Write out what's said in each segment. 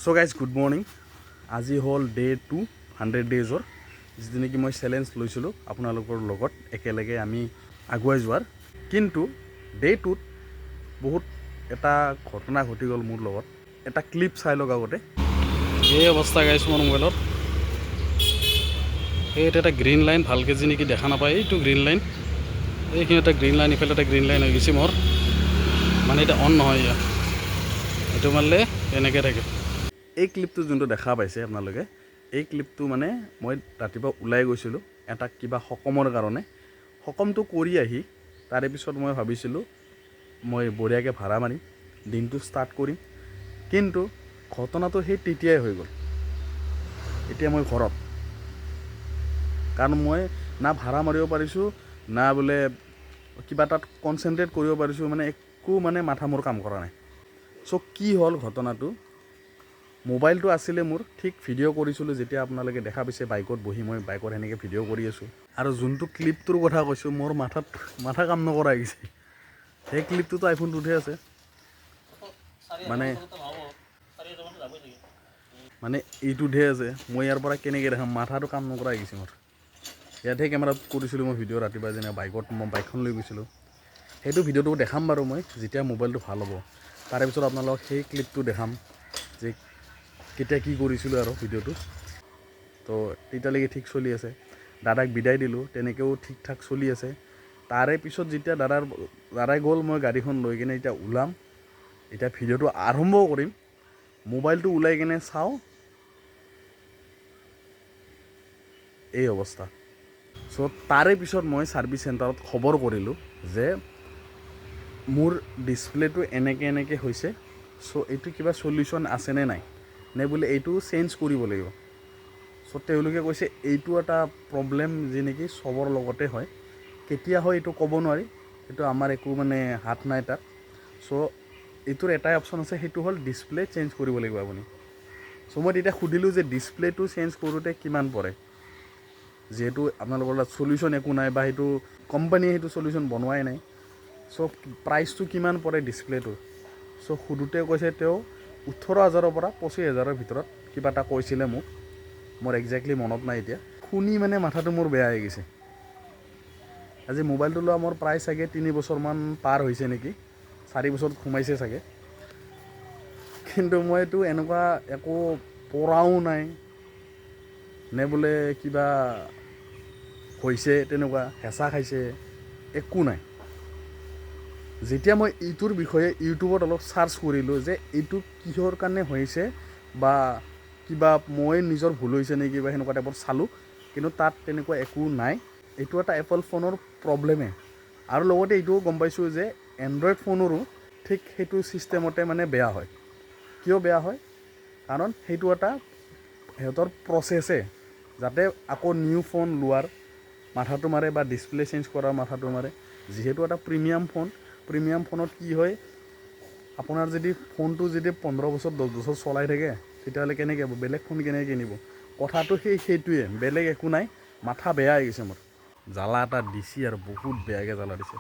So guys good morning. আজি হ'ল day 2 100 ডেজৰ যিটো নেকি মই চেলেঞ্জ লৈছিলোঁ আপোনালোকৰ লগত একেলগে আমি আগুৱাই যোৱাৰ। কিন্তু ডে 2ত বহুত এটা ঘটনা ঘটি গ'ল মোৰ লগত। এটা ক্লিপ চাই লওক আগতে। এই অৱস্থা গাইজ মোৰ মোবাইলত। এইটো এটা গ্ৰীণ লাইন ভালকৈ যি নেকি দেখা নাপায়, এইটো গ্ৰীণ লাইন, এইখিনি এটা গ্ৰীণ লাইন, ইফালে এটা গ্ৰীণ লাইন হৈ গৈছে মোৰ, মানে এটা অন নহয় ইয়াত, এইটো মাৰিলে এনেকৈ থাকে। এই ক্লিপটো যোনটো দেখা পাইছে আপোনালোকে, এই ক্লিপটো মানে মই ৰাতিপুৱা ওলাই গৈছিলোঁ এটা কিবা সকামৰ কাৰণে। সকামটো কৰি আহি তাৰে পিছত মই ভাবিছিলোঁ মই বঢ়িয়াকৈ ভাড়া মাৰিম, দিনটো ষ্টাৰ্ট কৰিম। কিন্তু ঘটনাটো সেই তেতিয়াই হৈ গ'ল। এতিয়া মই ঘৰত, কাৰণ মই না ভাড়া মাৰিব পাৰিছোঁ, না বোলে কিবা তাত কনচেনট্ৰেট কৰিব পাৰিছোঁ, মানে একো মানে মাথা মোৰ কাম কৰা নাই। চ' কি হ'ল ঘটনাটো, মোবাইলটো আছিলে মোৰ, ঠিক ভিডিঅ' কৰিছিলোঁ যেতিয়া আপোনালোকে দেখা পাইছে বাইকত বহি মই বাইকত সেনেকৈ ভিডিঅ' কৰি আছোঁ। আৰু যোনটো ক্লিপটোৰ কথা কৈছোঁ, মোৰ মাথা কাম নকৰা হৈছে। সেই ক্লিপটোতো আইফোনটোতহে আছে, মানে এইটোতহে আছে। মই ইয়াৰ পৰা কেনেকৈ দেখাম, মাথাটো কাম নকৰা হৈ গৈছে মোৰ। ইয়াতহে কেমেৰাত কৰিছিলোঁ মই ভিডিঅ' ৰাতিপুৱা, যেনে মই বাইকখন লৈ গৈছিলোঁ। সেইটো ভিডিঅ'টো দেখাম বাৰু মই যেতিয়া মোবাইলটো ভাল হ'ব। তাৰে পিছত আপোনালোকক সেই ক্লিপটো দেখাম যে কেতিয়া কি কৰিছিলোঁ আৰু ভিডিঅ'টো। তো তেতিয়ালৈকে ঠিক চলি আছে। দাদাক বিদায় দিলোঁ, তেনেকৈও ঠিক ঠাক চলি আছে। তাৰে পিছত যেতিয়া দাদাই গ'ল, মই গাড়ীখন লৈ কিনে এতিয়া ওলাম, এতিয়া ভিডিঅ'টো আৰম্ভ কৰিম। মোবাইলটো ওলাই কিনে চাওঁ, এই অৱস্থা। চ' তাৰে পিছত মই ছাৰ্ভিচ চেণ্টাৰত খবৰ কৰিলোঁ যে মোৰ ডিছপ্লেটো এনেকৈ হৈছে, চ' এইটো কিবা চলিউশ্যন আছেনে নাই, নে বোলে এইটো চেঞ্জ কৰিব লাগিব। চ' তেওঁলোকে কৈছে এইটো এটা প্ৰব্লেম যি নেকি চবৰ লগতে হয়, কেতিয়া হয় এইটো ক'ব নোৱাৰি, এইটো আমাৰ একো মানে হাত নাই তাত। চ' এইটোৰ এটাই অপশ্যন আছে, সেইটো হ'ল ডিছপ্লে চেঞ্জ কৰিব লাগিব আপুনি। চ' মই তেতিয়া সুধিলোঁ যে ডিছপ্লেটো চেঞ্জ কৰোঁতে কিমান পৰে, যিহেতু আপোনালোকৰ তাত চলিউশ্যন একো নাই, বা সেইটো কোম্পানীয়ে সেইটো চলিউশ্যন বনোৱাই নাই। চ' প্ৰাইচটো কিমান পৰে ডিছপ্লেটোৰ। চ' সোধোতে কৈছে তেওঁ 18,000ৰ পৰা 25,000ৰ ভিতৰত কিবা এটা কৈছিলে মোক, মোৰ একজেক্টলি মনত নাই এতিয়া। শুনি মানে মাথাটো মোৰ বেয়া হৈ গৈছে। আজি মোবাইলটো লোৱা মোৰ প্ৰায় চাগে 3 বছৰমান পাৰ হৈছে নেকি, 4 বছৰত সোমাইছে চাগে। কিন্তু মইতো এনেকুৱা একো পৰাও নাই, নে বোলে কিবা হৈছে তেনেকুৱা হেঁচা খাইছে, একো নাই। যেতিয়া মই এইটোৰ বিষয়ে ইউটিউবত অলপ চাৰ্চ কৰিলোঁ যে এইটো কিহৰ কাৰণে হৈছে, বা কিবা মই নিজৰ ভুল হৈছে নেকি বা সেনেকুৱা টাইপৰ চালোঁ, কিন্তু তাত তেনেকুৱা একো নাই। এইটো এটা এপল ফোনৰ প্ৰব্লেমে। আৰু লগতে এইটোও গম পাইছোঁ যে এণ্ড্ৰইড ফোনৰো ঠিক সেইটো ছিষ্টেমতে মানে বেয়া হয়। কিয় বেয়া হয়, কাৰণ সেইটো এটা সিহঁতৰ প্ৰচেছে, যাতে আকৌ নিউ ফোন লোৱাৰ মাথাটো মাৰে বা ডিছপ্লে চেঞ্জ কৰাৰ মাথাটো মাৰে। যিহেতু এটা প্ৰিমিয়াম ফোনত কি হয়, আপোনাৰ যদি ফোনটো যদি 15 বছৰ 10 বছৰ চলাই থাকে, তেতিয়াহ'লে কেনেকৈ হ'ব, বেলেগ ফোন কেনেকৈ কিনিব। কথাটো সেইটোৱে, বেলেগ একো নাই। মাথা বেয়া হৈ গৈছে মোৰ, জ্বালা এটা দিছে আৰু বহুত বেয়াকৈ জ্বালা দিছে।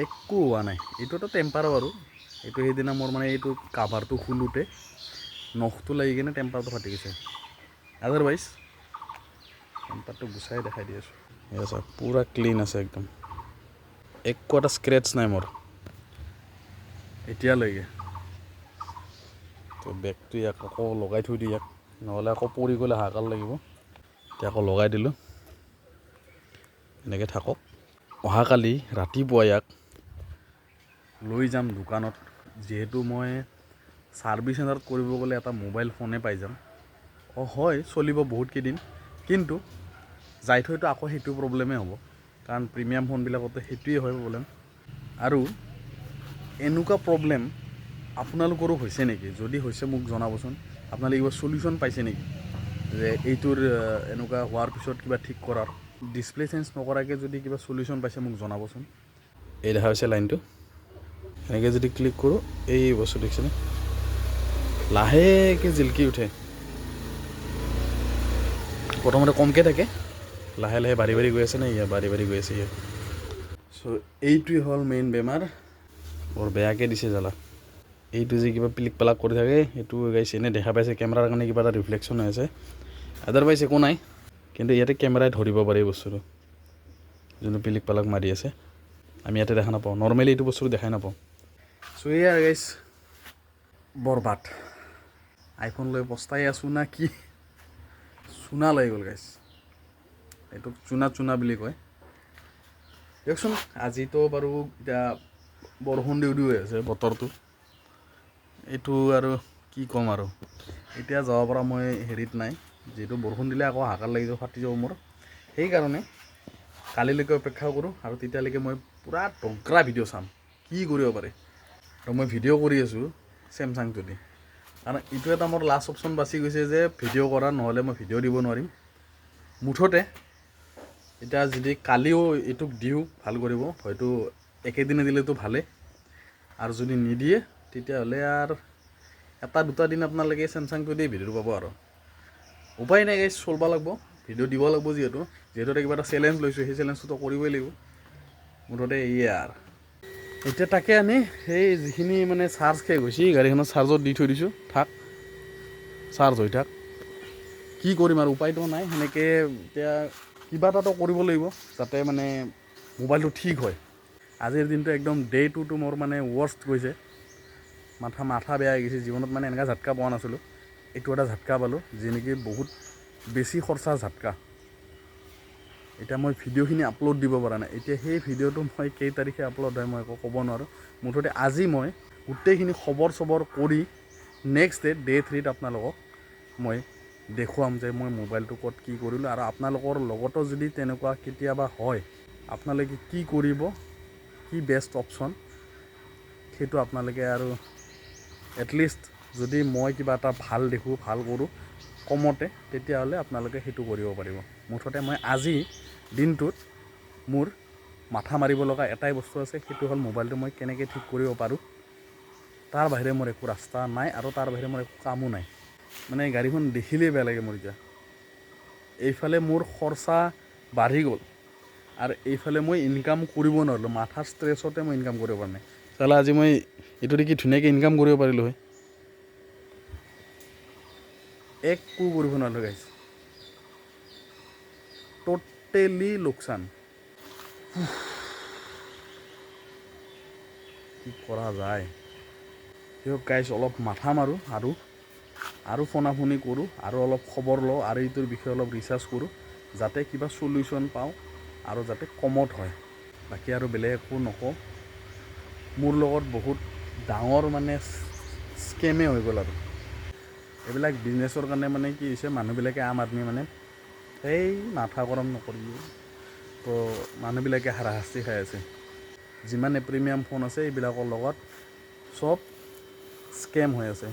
একো হোৱা নাই, এইটো এটা টেম্পাৰো আৰু এইটো সেইদিনা মোৰ মানে এইটো কাভাৰটো খোলোতে নখটো লাগি কিনে টেম্পাৰটো ফাটি গৈছে। আদাৰৱাইজ টেম্পাৰটো গুচাই দেখাই দি আছোঁ, এয়া চাওক পূৰা ক্লিন আছে একদম, একো এটা স্ক্ৰেচ নাই মোৰ এতিয়ালৈকে। তো বেগটো ইয়াক আকৌ লগাই থৈ দিওঁ, ইয়াক নহ'লে আকৌ পৰি গ'লে হাহাকাৰ লাগিব। এতিয়া আকৌ লগাই দিলোঁ, এনেকৈ থাকক। অহাকালি ৰাতিপুৱা ইয়াক লৈ যাম দোকানত, যিহেতু মই ছাৰ্ভিচ চেণ্টাৰত কৰিব গ'লে এটা মোবাইল ফোনে পাই যাম। হয় চলিব বহুত কেইদিন, কিন্তু যাই থৈতো আকৌ সেইটো প্ৰব্লেমেই হ'ব, কাৰণ প্ৰিমিয়াম ফোনবিলাকতো সেইটোৱে হয় প্ৰব্লেম। আৰু এনেকুৱা প্ৰব্লেম আপোনালোকৰো হৈছে নেকি? যদি হৈছে মোক জনাবচোন। আপোনালোকে কিবা চলিউশ্যন পাইছে নেকি যে এইটোৰ এনেকুৱা হোৱাৰ পিছত কিবা ঠিক কৰাৰ? ডিছপ্লে চেঞ্জ নকৰাকৈ যদি কিবা চলিউশ্যন পাইছে মোক জনাবচোন। এই দেখা হৈছে লাইনটো, এনেকৈ যদি ক্লিক কৰোঁ, এই বস্তু দেখিছেনে, লাহেকৈ জিলকি উঠে। প্ৰথমতে কমকৈ থাকে, লাহে লাহে বাঢ়ি বাঢ়ি গৈ আছে, বাঢ়ি গৈ আছে ইয়াত। চ' এইটোৱে হ'ল মেইন বেমাৰ, বৰ বেয়াকৈ দিছে জ্বালা। এইটো যে কিবা পিলিক পালাক কৰি থাকে সেইটো গাইছে এনে দেখা পাইছে কেমেৰাৰ কাৰণে কিবা এটা ৰিফ্লেকশ্যন হৈ আছে আদাৰৱাইজ একো নাই কিন্তু ইয়াতে কেমেৰাই ধৰিব পাৰে বস্তুটো যোনটো পিলিক পালাক মাৰি আছে আমি ইয়াতে দেখা নাপাওঁ নৰ্মেলি এইটো বস্তু দেখাই নাপাওঁ চ' এয়া গাইছ বৰবাদ আইফোন লৈ পস্তাই আছোঁ না কি চুনা লাগি গ'ল গাইছ এইটোক চুনা বুলি কয় দিয়কচোন আজিতো বাৰু এতিয়া বৰষুণ দিও হৈ আছে বতৰটো এইটো আৰু কি ক'ম আৰু এতিয়া যাব পৰা মই হেৰিত নাই যিহেতু বৰষুণ দিলে আকৌ হাকাৰ লাগি যাব ফাটি যাব মোৰ সেইকাৰণে কালিলৈকে অপেক্ষা কৰোঁ আৰু তেতিয়ালৈকে মই পূৰা দগৰা ভিডিঅ' চাম কি কৰিব পাৰে আৰু মই ভিডিঅ' কৰি আছোঁ চেমচাংটো দি কাৰণ এইটো এটা মোৰ লাষ্ট অপশ্যন বাচি গৈছে যে ভিডিঅ' কৰা নহ'লে মই ভিডিঅ' দিব নোৱাৰিম মুঠতে এতিয়া যদি কালিও এইটোক দিওঁ ভাল কৰিব হয়তো একেদিনে দিলেতো ভালেই আৰু যদি নিদিয়ে তেতিয়াহ'লে আৰু এটা দুটা দিন আপোনালোকে চেমচাংটো দি ভিডিঅ' পাব আৰু উপায় নাই গাইছ চলিব লাগিব ভিডিঅ' দিব লাগিব যিহেতু কিবা এটা চেলেঞ্জ লৈছোঁ সেই চেলেঞ্জটোতো কৰিবই লাগিব মুঠতে এয়ে আৰু এতিয়া তাকে আনি সেই যিখিনি মানে চাৰ্জ শেষ হৈছে গাড়ীখনত চাৰ্জত দি থৈ দিছোঁ থাক চাৰ্জ হৈ থাক কি কৰিম আৰু উপায়টো নাই সেনেকৈ এতিয়া কিবা এটাতো কৰিব লাগিব যাতে মানে মোবাইলটো ঠিক হয় আজিৰ দিনটো একদম ডে টুটো মোৰ মানে ৱৰ্ষ্ট গৈছে মাথা বেয়া হৈ গৈছে জীৱনত মানে এনেকুৱা ঝাটকা পোৱা নাছিলোঁ এইটো এটা ঝাটকা পালোঁ যি নেকি বহুত বেছি খৰচা ঝাটকা এতিয়া মই ভিডিঅ'খিনি আপলোড দিব পৰা নাই এতিয়া সেই ভিডিঅ'টো মই কেই তাৰিখে আপলোড হয় মই একো ক'ব নোৱাৰোঁ মুঠতে আজি মই গোটেইখিনি খবৰ চবৰ কৰি নেক্সট ডে 3ত আপোনালোকক মই দেখুৱাম যে মই মোবাইলটো ক'ত কি কৰিলোঁ আৰু আপোনালোকৰ লগতো যদি তেনেকুৱা কেতিয়াবা হয় আপোনালোকে কি কৰিব কি বেষ্ট অপশ্যন সেইটো আপোনালোকে আৰু এটলিষ্ট যদি মই কিবা এটা ভাল দেখোঁ ভাল কৰোঁ কমতে তেতিয়াহ'লে আপোনালোকে সেইটো কৰিব পাৰিব মুঠতে মই আজি দিনটোত মোৰ মাথা মাৰিব লগা এটাই বস্তু আছে সেইটো হ'ল মোবাইলটো মই কেনেকৈ ঠিক কৰিব পাৰোঁ তাৰ বাহিৰে মোৰ একো ৰাস্তা নাই আৰু তাৰ বাহিৰে মোৰ একো কামো নাই মানে গাড়ীখন দেখিলেই বেয়া লাগে মোৰ এতিয়া এইফালে মোৰ খৰচা বাঢ়ি গ'ল আৰু এইফালে মই ইনকাম কৰিব নোৱাৰিলোঁ মাথাৰ ষ্ট্ৰেছতে মই ইনকাম কৰিব পৰা নাই চালা আজি মই এইটো দেখি ধুনীয়াকৈ ইনকাম কৰিব পাৰিলোঁ হয় একো কৰিব নোৱাৰিলোঁ গাইছ টোটেলি লোকচান কি কৰা যায় দিয়ক গাইছ অলপ মাথা মাৰোঁ আৰু ফোনাফোনি কৰোঁ আৰু অলপ খবৰ লওঁ আৰু এইটোৰ বিষয়ে অলপ ৰিচাৰ্চ কৰোঁ যাতে কিবা চলিউশ্যন পাওঁ আৰু যাতে কমত হয় বাকী আৰু বেলেগ একো নকওঁ মোৰ লগত বহুত ডাঙৰ মানে স্কেমে হৈ গ'ল আৰু এইবিলাক বিজনেছৰ কাৰণে মানে কি হৈছে মানুহবিলাকে আম আদমি মানে এই মাথা গৰম নকৰিব তো মানুহবিলাকে হাৰাশাস্তি খাই আছে যিমানে প্ৰিমিয়াম ফোন আছে এইবিলাকৰ লগত চব স্কেম হৈ আছে